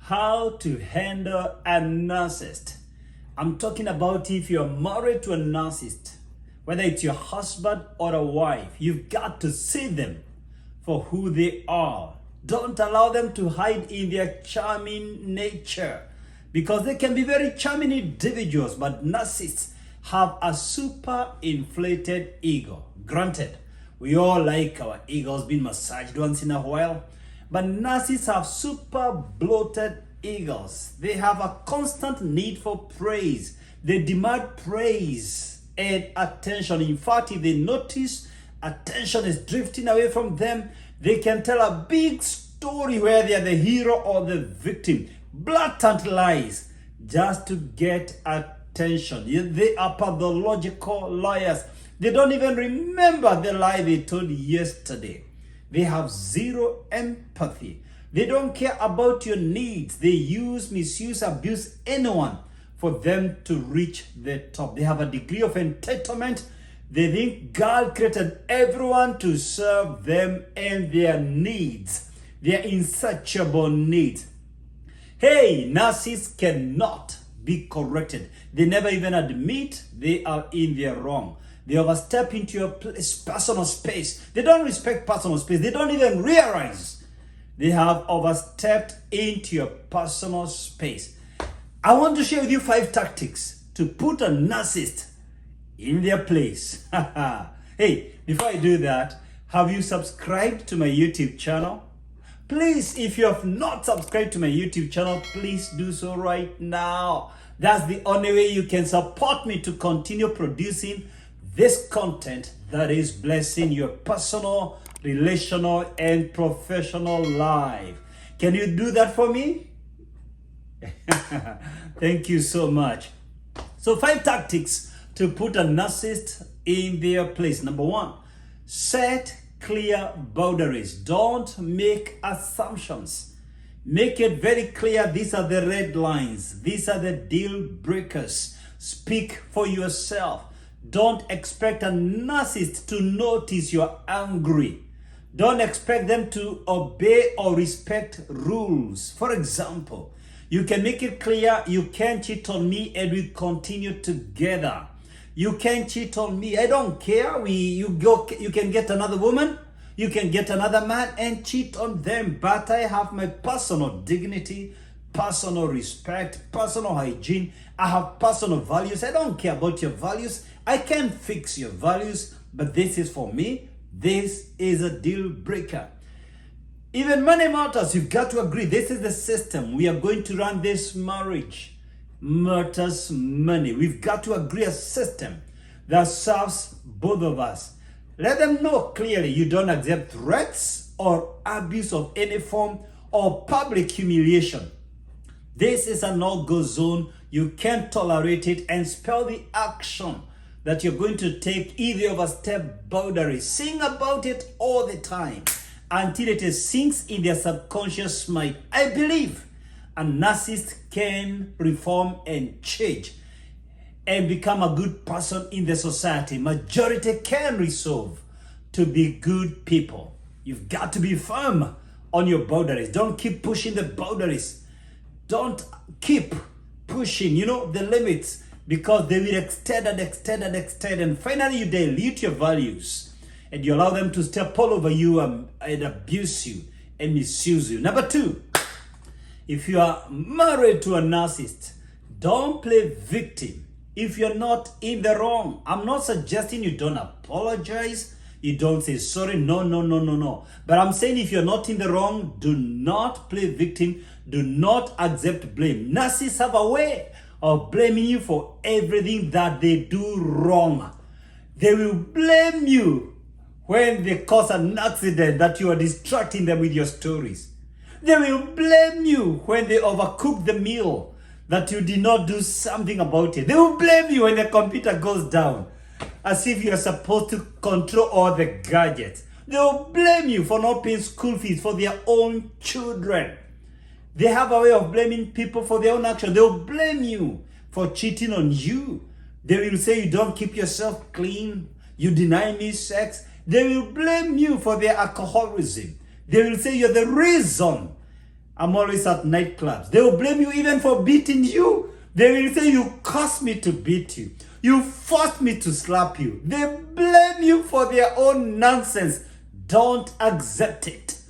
How to handle a narcissist. I'm talking about if you're married to a narcissist, whether it's your husband or a wife, you've got to see them for who they are. Don't allow them to hide in their charming nature, because they can be very charming individuals, but narcissists have a super inflated ego. Granted, we all like our egos being massaged once in a while, but narcissists have super bloated egos. They have a constant need for praise. They demand praise and attention. In fact, if they notice attention is drifting away from them, they can tell a big story where they are the hero or the victim. Blatant lies just to get attention. They are pathological liars. They don't even remember the lie they told yesterday. They have zero empathy. They don't care about your needs. They use, misuse, abuse anyone for them to reach the top. They have a degree of entitlement. They think God created everyone to serve them and their needs, their insatiable needs. Hey, narcissists cannot be corrected. They never even admit they are in their wrong. They overstep into your personal space. They don't respect personal space. They don't even realize they have overstepped into your personal space. I want to share with you 5 tactics to put a narcissist in their place. Hey, before I do that, have you subscribed to my YouTube channel? Please, if you have not subscribed to my YouTube channel, please do so right now. That's the only way you can support me to continue producing this content that is blessing your personal, relational, and professional life. Can you do that for me? Thank you so much. So 5 tactics to put a narcissist in their place. Number 1, set clear boundaries. Don't make assumptions. Make it very clear, these are the red lines. These are the deal breakers. Speak for yourself. Don't expect a narcissist to notice you're angry. Don't expect them to obey or respect rules. For example, you can make it clear, you can't cheat on me and we continue together. You can't cheat on me. I don't care. You can get another woman, you can get another man and cheat on them. But I have my personal dignity, personal respect, personal hygiene. I have personal values. I don't care about your values. I can't fix your values, but this is for me. This is a deal breaker. Even money matters. You've got to agree. This is the system. We are going to run this marriage. Matters money. We've got to agree a system that serves both of us. Let them know clearly you don't accept threats or abuse of any form or public humiliation. This is a no-go zone. You can't tolerate it, and spell the action that you're going to take if you overstep boundaries. Sing about it all the time until it sinks in their subconscious mind. I believe a narcissist can reform and change and become a good person in the society. Majority can resolve to be good people. You've got to be firm on your boundaries. Don't keep pushing the boundaries. Don't keep pushing, the limits, because they will extend and extend and extend, and finally you dilute your values and you allow them to step all over you and abuse you and misuse you. Number 2, if you are married to a narcissist, don't play victim if you're not in the wrong. I'm not suggesting you don't apologize, you don't say sorry, no. But I'm saying if you're not in the wrong, do not play victim, do not accept blame. Narcissists have a way of blaming you for everything that they do wrong. They will blame you when they cause an accident that you are distracting them with your stories. They will blame you when they overcook the meal that you did not do something about it. They will blame you when the computer goes down, as if you are supposed to control all the gadgets. They will blame you for not paying school fees for their own children. They have a way of blaming people for their own action. They will blame you for cheating on you. They will say you don't keep yourself clean, you deny me sex. They will blame you for their alcoholism. They will say you're the reason I'm always at nightclubs. They will blame you even for beating you. They will say, you caused me to beat you. You forced me to slap you. They blame you for their own nonsense. Don't accept it.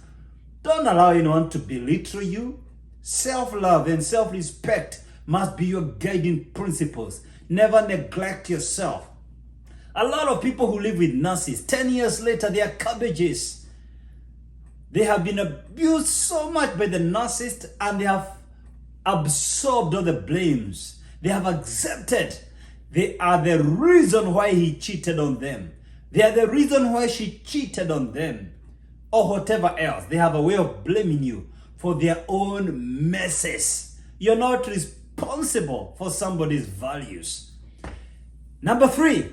Don't allow anyone to belittle you. Self-love and self-respect must be your guiding principles. Never neglect yourself. A lot of people who live with narcissists, 10 years later, they are cabbages. They have been abused so much by the narcissist and they have absorbed all the blames. They have accepted. They are the reason why he cheated on them. They are the reason why she cheated on them. Or whatever else. They have a way of blaming you for their own messes. You're not responsible for somebody's values. Number 3,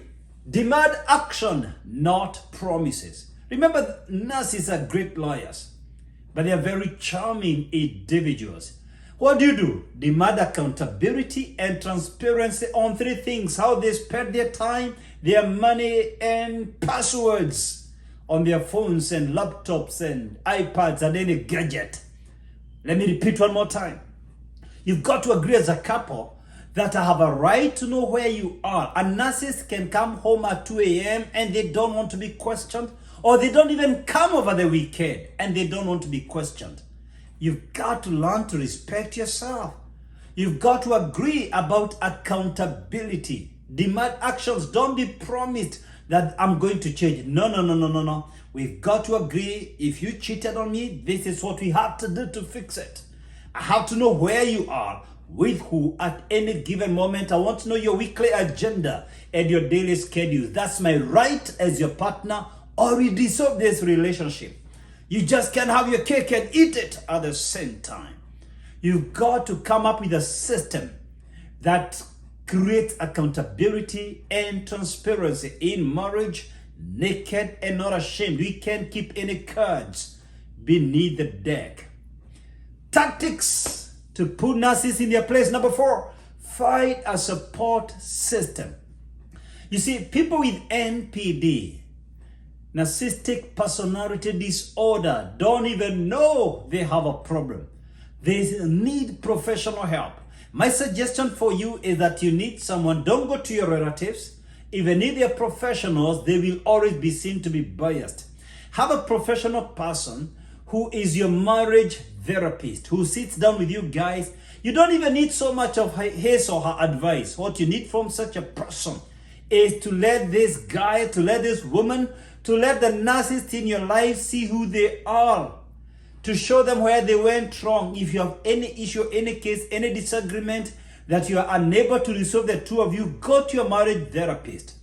demand action, not promises. Remember, narcissists are great liars, but they are very charming individuals. What do? Demand accountability and transparency on 3 things: how they spend their time, their money, and passwords on their phones and laptops and iPads and any gadget. Let me repeat one more time. You've got to agree as a couple that I have a right to know where you are. A narcissist can come home at 2 a.m. and they don't want to be questioned, or they don't even come over the weekend and they don't want to be questioned. You've got to learn to respect yourself. You've got to agree about accountability. Demand actions. Don't be promised that I'm going to change. No. We've got to agree, if you cheated on me, this is what we have to do to fix it. I have to know where you are, with who, at any given moment. I want to know your weekly agenda and your daily schedule. That's my right as your partner, or we dissolve this relationship. You just can't have your cake and eat it at the same time. You've got to come up with a system that creates accountability and transparency in marriage, naked and not ashamed. We can't keep any cards beneath the deck. Tactics to put narcissists in their place. Number 4, find a support system. You see, people with NPD, narcissistic personality disorder, don't even know they have a problem. They need professional help. My suggestion for you is that you need someone. Don't go to your relatives. Even if they're professionals, they will always be seen to be biased. Have a professional person who is your marriage therapist, who sits down with you guys. You don't even need so much of his or her advice. What you need from such a person is to let this guy, to let this woman, to let the narcissist in your life see who they are, to show them where they went wrong. If you have any issue, any case, any disagreement that you are unable to resolve, the two of you, go to your marriage therapist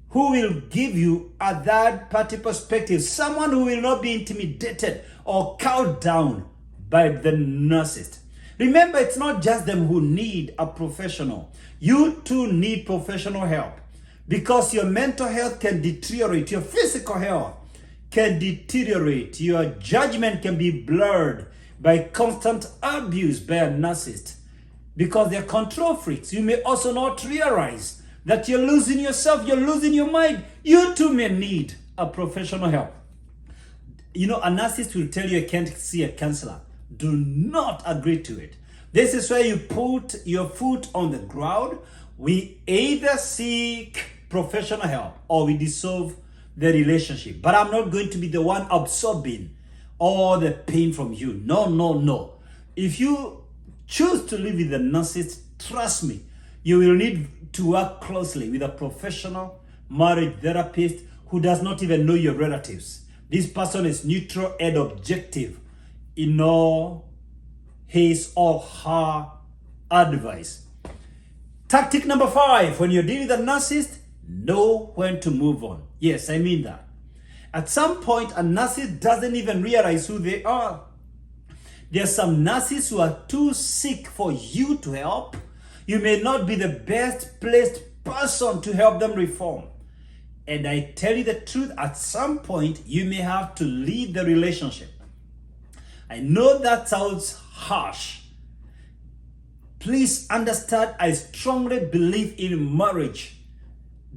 who will give you a third-party perspective, someone who will not be intimidated or cowed down by the narcissist. Remember, it's not just them who need a professional. You too need professional help, because your mental health can deteriorate, your physical health can deteriorate, your judgment can be blurred by constant abuse by a narcissist, because they're control freaks. You may also not realize that you're losing yourself, you're losing your mind. You too may need a professional help. You know, a narcissist will tell you you can't see a counselor. Do not agree to it. This is where you put your foot on the ground. We either seek professional help or we dissolve the relationship. But I'm not going to be the one absorbing all the pain from you. No. If you choose to live with a narcissist, trust me, you will need to work closely with a professional marriage therapist who does not even know your relatives. This person is neutral and objective in all his or her advice. Tactic number 5, when you're dealing with a narcissist, know when to move on. Yes, I mean that. At some point, a narcissist doesn't even realize who they are. There are some narcissists who are too sick for you to help. You may not be the best placed person to help them reform. And I tell you the truth, at some point, you may have to leave the relationship. I know that sounds harsh. Please understand, I strongly believe in marriage.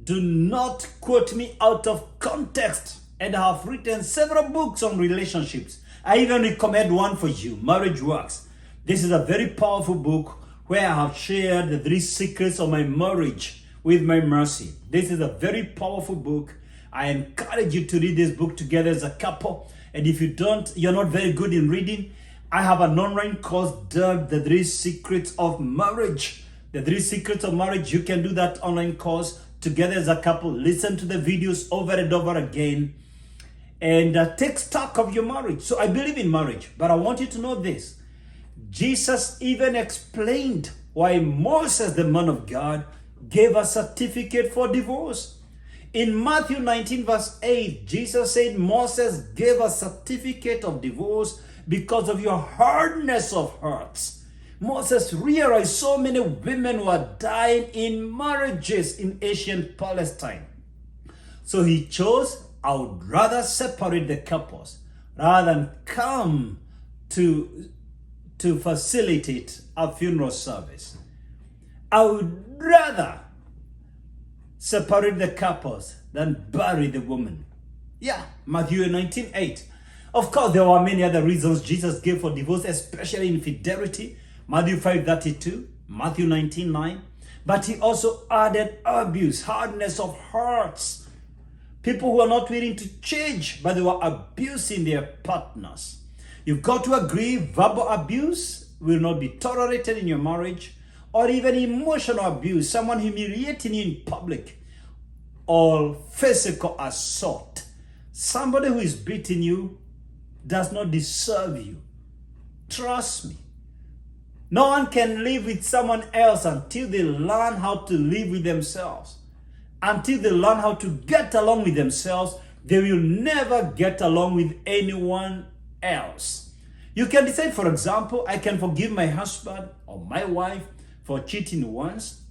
Do not quote me out of context. And I have written several books on relationships. I even recommend one for you, Marriage Works. This is a very powerful book where I have shared the 3 secrets of my marriage with my mercy. This is a very powerful book. I encourage you to read this book together as a couple. And if you don't, you're not very good in reading, I have an online course dubbed The 3 Secrets of Marriage. The 3 Secrets of Marriage, you can do that online course together as a couple. Listen to the videos over and over again and take stock of your marriage. So I believe in marriage, but I want you to know this. Jesus even explained why Moses, the man of God, gave a certificate for divorce. In Matthew 19 verse 8, Jesus said Moses gave a certificate of divorce because of your hardness of hearts. Moses realized so many women were dying in marriages in ancient Palestine. So he chose, I would rather separate the couples rather than come to facilitate a funeral service. I would rather separate the couples than bury the woman. Yeah, Matthew 19:8. Of course, there were many other reasons Jesus gave for divorce, especially infidelity. Matthew 5:32, Matthew 19:9. But he also added abuse, hardness of hearts. People who are not willing to change, but they were abusing their partners. You've got to agree, verbal abuse will not be tolerated in your marriage, or even emotional abuse, someone humiliating you in public, or physical assault. Somebody who is beating you does not deserve you. Trust me. No one can live with someone else until they learn how to live with themselves. Until they learn how to get along with themselves, they will never get along with anyone else. You can decide, for example, I can forgive my husband or my wife for cheating once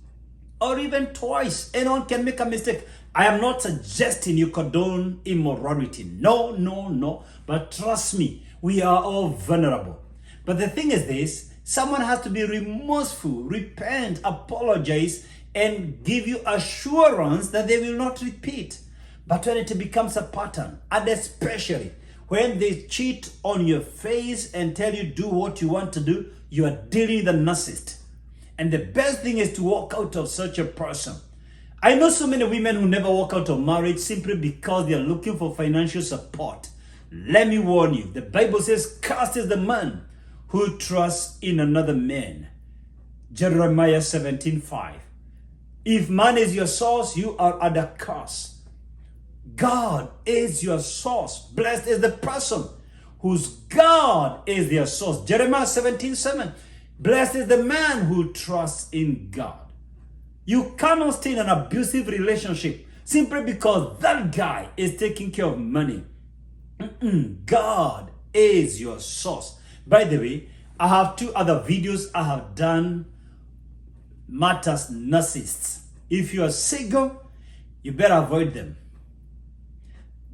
or even twice. Anyone can make a mistake. I am not suggesting you condone immorality. No. But trust me, we are all vulnerable. But the thing is this, someone has to be remorseful, repent, apologize, and give you assurance that they will not repeat. But when it becomes a pattern, and especially when they cheat on your face and tell you do what you want to do, you are dealing with a narcissist. And the best thing is to walk out of such a person. I know so many women who never walk out of marriage simply because they are looking for financial support. Let me warn you, the Bible says, cursed is the man who trusts in another man. Jeremiah 17:5. If man is your source, you are under curse. God is your source. Blessed is the person whose God is their source. Jeremiah 17:7. Blessed is the man who trusts in God. You cannot stay in an abusive relationship simply because that guy is taking care of money. God is your source. By the way, I have 2 other videos I have done, matters narcissists. If you are single, you better avoid them.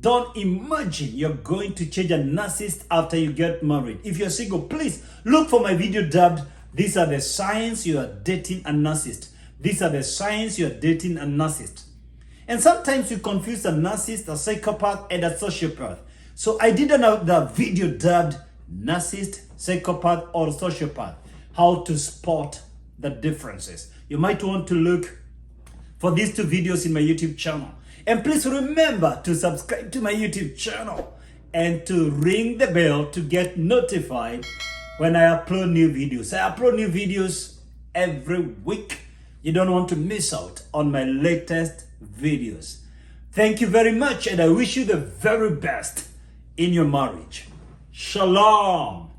Don't imagine you're going to change a narcissist after you get married. If you're single, please look for my video dubbed, These are the signs you are dating a narcissist. These are the signs you are dating a narcissist. And sometimes you confuse a narcissist, a psychopath, and a sociopath. So I did another video dubbed Narcissist, Psychopath, or Sociopath. How to spot the differences. You might want to look for these 2 videos in my YouTube channel. And please remember to subscribe to my YouTube channel and to ring the bell to get notified when I upload new videos. I upload new videos every week. You don't want to miss out on my latest videos. Thank you very much, and I wish you the very best in your marriage. Shalom.